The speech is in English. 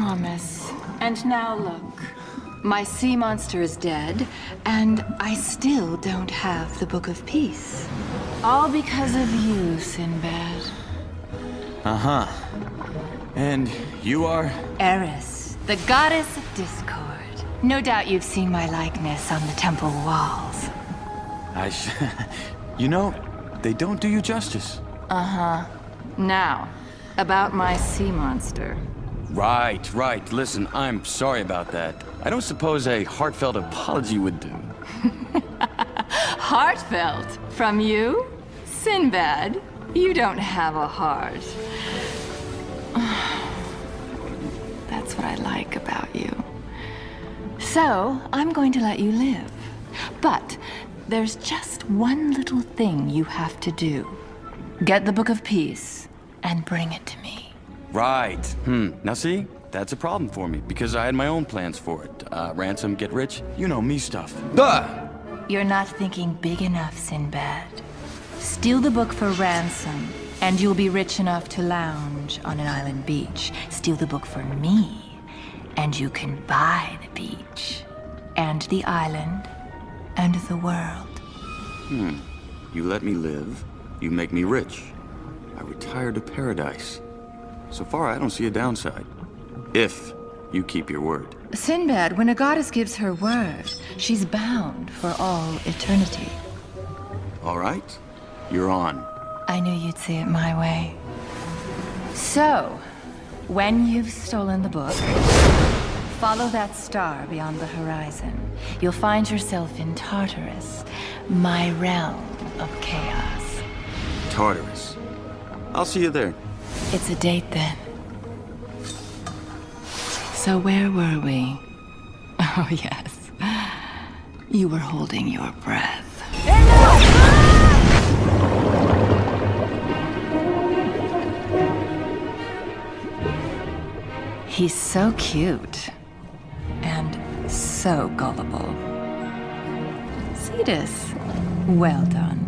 promise. And now look. My sea monster is dead, and I still don't have the Book of Peace. All because of you, Sinbad. Uh-huh. And you are? Eris, the goddess of discord. No doubt you've seen my likeness on the temple walls. You know, they don't do you justice. Uh-huh. Now, about my sea monster. Right. Listen, I'm sorry about that. I don't suppose a heartfelt apology would do. Heartfelt? From you? Sinbad, you don't have a heart. That's what I like about you. So, I'm going to let you live. But there's just one little thing you have to do. Get the Book of Peace and bring it to me. Right. Now see, that's a problem for me, because I had my own plans for it. Ransom, get rich, you know me stuff. Duh! You're not thinking big enough, Sinbad. Steal the book for ransom, and you'll be rich enough to lounge on an island beach. Steal the book for me, and you can buy the beach, and the island, and the world. You let me live, you make me rich. I retire to paradise. So far, I don't see a downside. If you keep your word. Sinbad, when a goddess gives her word, she's bound for all eternity. All right, you're on. I knew you'd see it my way. So, when you've stolen the book, follow that star beyond the horizon. You'll find yourself in Tartarus, my realm of chaos. Tartarus. I'll see you there. It's a date then. So where were we? Oh yes. You were holding your breath. He's so cute. And so gullible. Cetus, well done.